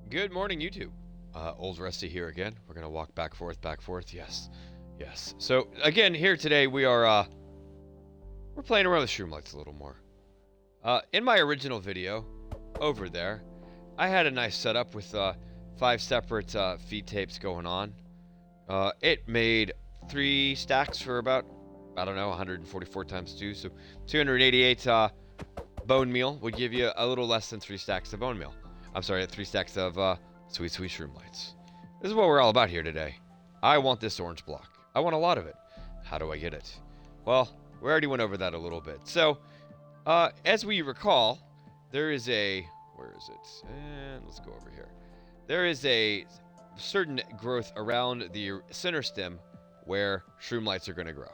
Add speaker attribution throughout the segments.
Speaker 1: Good morning, YouTube. Old Rusty here again. We're gonna walk back, forth. Yes, yes. So again, here today we are. We're playing around with shroomlights a little more. In my original video, over there, I had a nice setup with 5 separate feed tapes going on. It made 3 stacks for about, I don't know, 144 times 2, so 288 bone meal would give you a little less than 3 stacks of bone meal. I'm sorry, 3 stacks of sweet shroomlights. This is what we're all about here today. I want this orange block. I want a lot of it. How do I get it? Well, we already went over that a little bit. So, as we recall, there is a... Where is it? And let's go over here. There is a certain growth around the center stem where shroomlights are going to grow.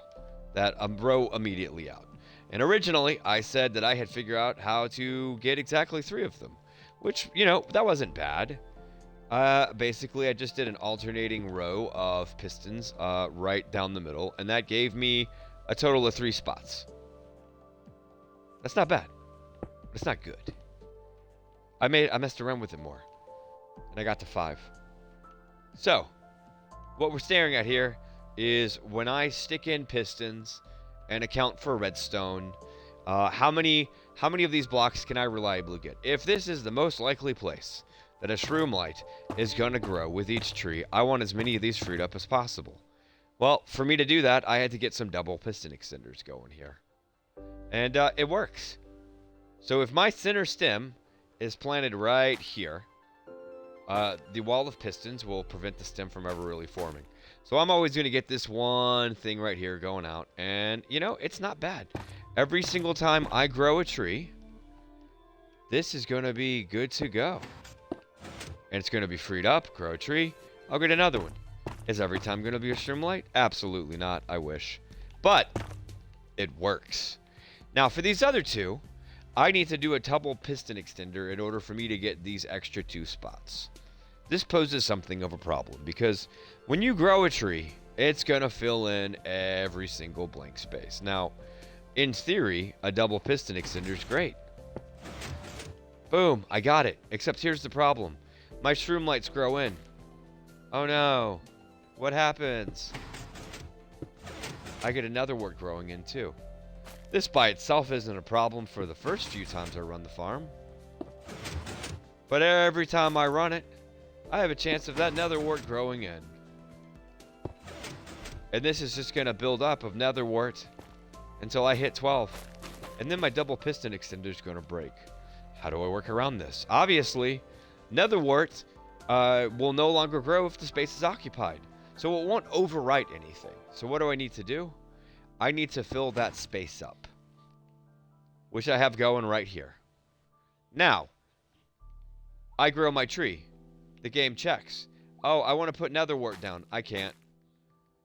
Speaker 1: That grow immediately out. And originally, I said that I had figured out how to get exactly 3 of them. Which, you know, that wasn't bad. Basically, I just did an alternating row of pistons right down the middle, and that gave me a total of 3 spots. That's not bad, but it's not good. I messed around with it more, and I got to 5. So, what we're staring at here is when I stick in pistons and account for redstone, how many of these blocks can I reliably get? If this is the most likely place that a shroomlight is going to grow with each tree, I want as many of these freed up as possible. Well, for me to do that, I had to get some double piston extenders going here. And it works. So if my center stem is planted right here, the wall of pistons will prevent the stem from ever really forming. So I'm always going to get this one thing right here going out. And, you know, it's not bad. Every single time I grow a tree, this is going to be good to go. And it's going to be freed up, grow a tree, I'll get another one. Is every time going to be a shroomlight? Absolutely not, I wish. But it works. Now, for these other 2, I need to do a double piston extender in order for me to get these extra 2 spots. This poses something of a problem because when you grow a tree, it's going to fill in every single blank space. Now, in theory, a double piston extender is great. Boom, I got it. Except here's the problem. My shroomlights grow in. Oh no. What happens? I get another wart growing in too. This by itself isn't a problem for the first few times I run the farm. But every time I run it, I have a chance of that nether wart growing in. And this is just going to build up of nether wart until I hit 12. And then my double piston extender is going to break. How do I work around this? Obviously, nether wart will no longer grow if the space is occupied. So it won't overwrite anything. So what do I need to do? I need to fill that space up. Which I have going right here. Now, I grow my tree. The game checks. Oh, I want to put nether wart down. I can't.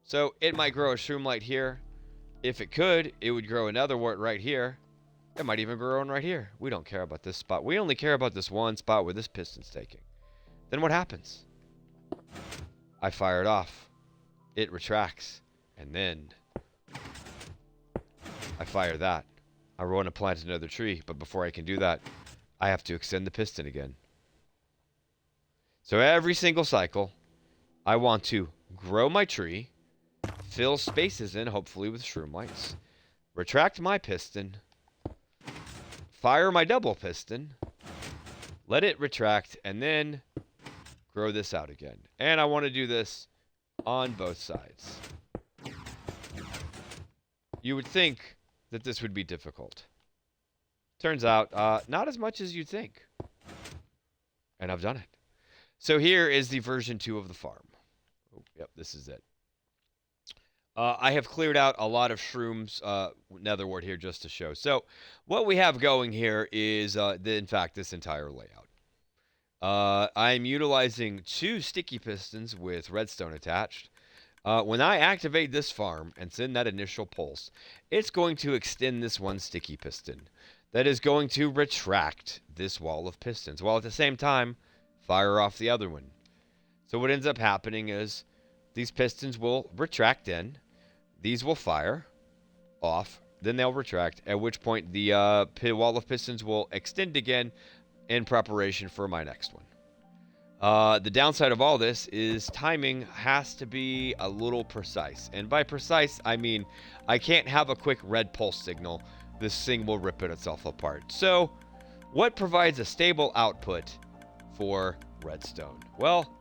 Speaker 1: So it might grow a shroomlight here. If it could, it would grow another wart right here. It might even grow one right here. We don't care about this spot. We only care about this one spot where this piston's taking. Then what happens? I fire it off. It retracts. And then I fire that. I want to plant another tree, but before I can do that, I have to extend the piston again. So every single cycle, I want to grow my tree, fill spaces in, hopefully with shroomlights, retract my piston, fire my double piston, let it retract, and then grow this out again. And I want to do this on both sides. You would think that this would be difficult. Turns out, not as much as you'd think. And I've done it. So here is the version 2 of the farm. Oh, yep, this is it. I have cleared out a lot of shrooms nether wart here just to show. So what we have going here is, in fact, this entire layout. I'm utilizing 2 sticky pistons with redstone attached. When I activate this farm and send that initial pulse, it's going to extend this one sticky piston. That is going to retract this wall of pistons, while at the same time, fire off the other one. So what ends up happening is these pistons will retract in, these will fire off, then they'll retract, at which point the wall of pistons will extend again in preparation for my next one. The downside of all this is timing has to be a little precise. And by precise, I mean I can't have a quick red pulse signal. This thing will rip itself apart. So, what provides a stable output for redstone? Well,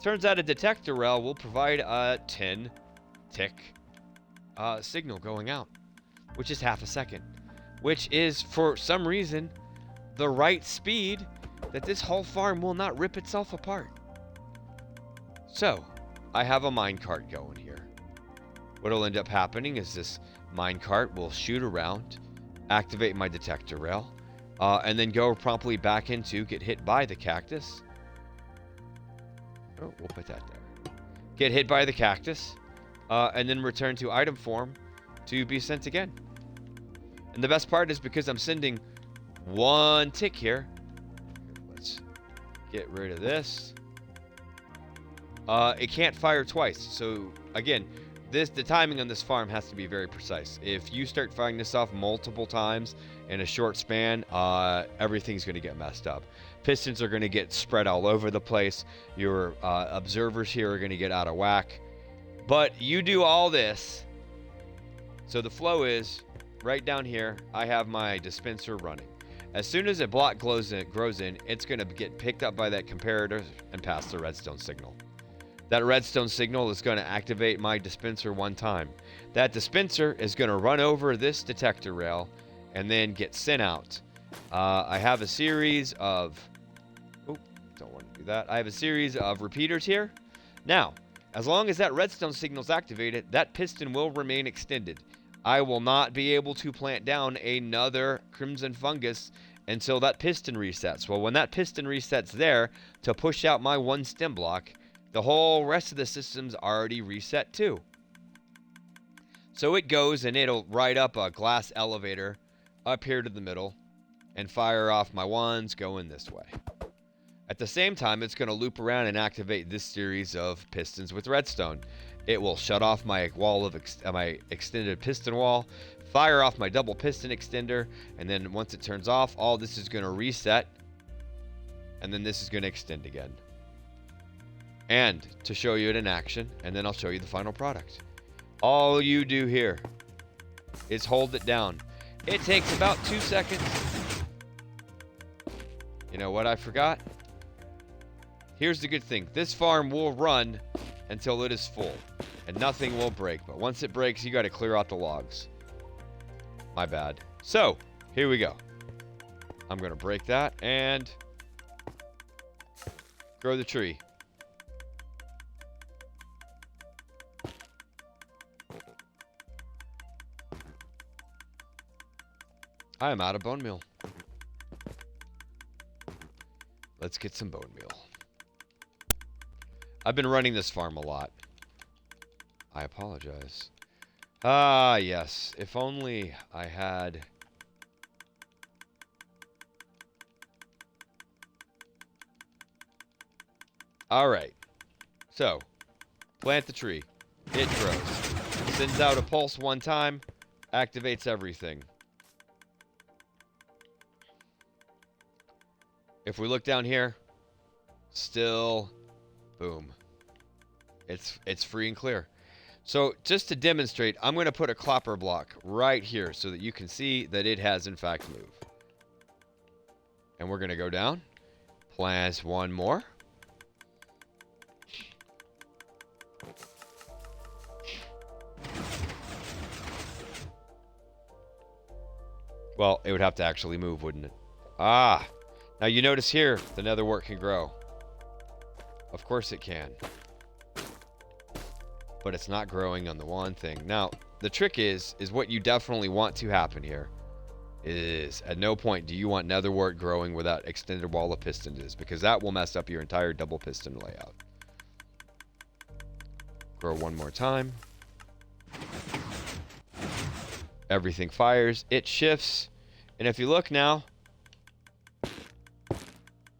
Speaker 1: turns out a detector rail will provide a 10 tick signal going out, which is half a second, which is, for some reason, the right speed that this whole farm will not rip itself apart. So, I have a minecart going here. What'll end up happening is this minecart will shoot around, activate my detector rail, and then go promptly back into get hit by the cactus. Oh, we'll put that there. Get hit by the cactus, and then return to item form to be sent again. And the best part is because I'm sending one tick here. Let's get rid of this. It can't fire twice. So again, the timing on this farm has to be very precise. If you start firing this off multiple times in a short span, everything's going to get messed up. Pistons are going to get spread all over the place. Your observers here are going to get out of whack. But you do all this. So the flow is right down here. I have my dispenser running. As soon as a block grows in, it's going to get picked up by that comparator and pass the redstone signal. That redstone signal is going to activate my dispenser one time. That dispenser is going to run over this detector rail and then get sent out. I have a series of... Oh, don't want to do that. I have a series of repeaters here. Now, as long as that redstone signal is activated, that piston will remain extended. I will not be able to plant down another crimson fungus until that piston resets. Well, when that piston resets there to push out my one stem block, the whole rest of the system's already reset too. So it goes and it'll ride up a glass elevator up here to the middle and fire off my ones going this way. At the same time, it's going to loop around and activate this series of pistons with redstone. It will shut off my wall of my extended piston wall, fire off my double piston extender, and then once it turns off, all this is going to reset, and then this is going to extend again. And to show you it in action, and then I'll show you the final product. All you do here is hold it down. It takes about 2 seconds. You know what I forgot? Here's the good thing. This farm will run until it is full, and nothing will break. But once it breaks, you got to clear out the logs. My bad. So, here we go. I'm going to break that and grow the tree. I am out of bone meal. Let's get some bone meal. I've been running this farm a lot. I apologize. Ah, yes. If only I had... Alright. So, plant the tree. It grows. Sends out a pulse one time. Activates everything. If we look down here, still, boom. It's free and clear. So just to demonstrate, I'm going to put a clopper block right here so that you can see that it has in fact moved. And we're going to go down, plant one more. Well, it would have to actually move, wouldn't it? Ah. Now you notice here, the netherwort can grow. Of course it can. But it's not growing on the one thing. Now, the trick is what you definitely want to happen here is at no point do you want netherwort growing where that extended wall of pistons is, because that will mess up your entire double piston layout. Grow one more time. Everything fires. It shifts. And if you look now,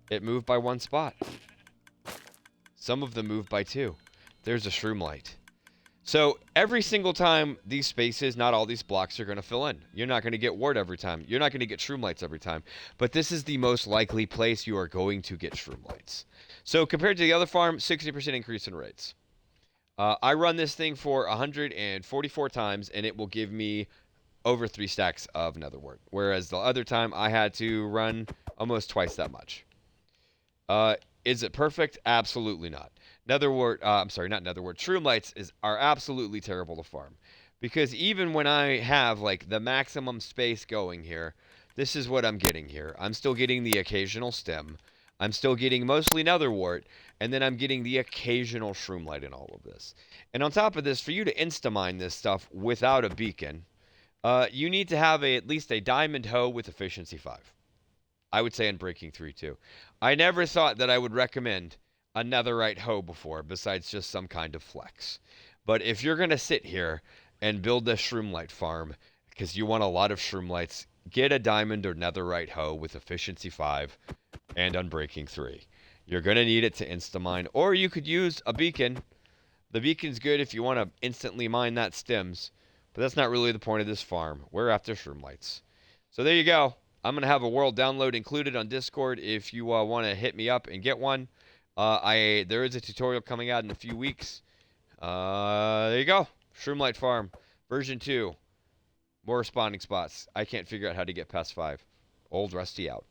Speaker 1: it moved by one spot. Some of them moved by two. There's a shroomlight. So every single time these spaces, not all these blocks are going to fill in. You're not going to get wart every time. You're not going to get shroomlights every time. But this is the most likely place you are going to get shroomlights. So compared to the other farm, 60% increase in rates. I run this thing for 144 times, and it will give me over 3 stacks of nether wart. Whereas the other time, I had to run almost twice that much. Is it perfect? Absolutely not. Netherwort, I'm sorry, not Netherwort. Shroomlights are absolutely terrible to farm, because even when I have like the maximum space going here, this is what I'm getting here. I'm still getting the occasional stem. I'm still getting mostly Netherwort, and then I'm getting the occasional Shroomlight in all of this. And on top of this, for you to insta-mine this stuff without a beacon, you need to have at least a diamond hoe with efficiency 5. I would say in Breaking 3 too. I never thought that I would recommend a netherite hoe before, besides just some kind of flex. But if you're going to sit here and build a shroomlight farm, because you want a lot of shroomlights, get a diamond or netherite hoe with efficiency 5 and Unbreaking 3. You're going to need it to insta-mine, or you could use a beacon. The beacon's good if you want to instantly mine that stems, but that's not really the point of this farm. We're after shroomlights. So there you go. I'm going to have a world download included on Discord if you want to hit me up and get one. There is a tutorial coming out in a few weeks. There you go. Shroomlight Farm, version 2. More spawning spots. I can't figure out how to get past 5. Old Rusty out.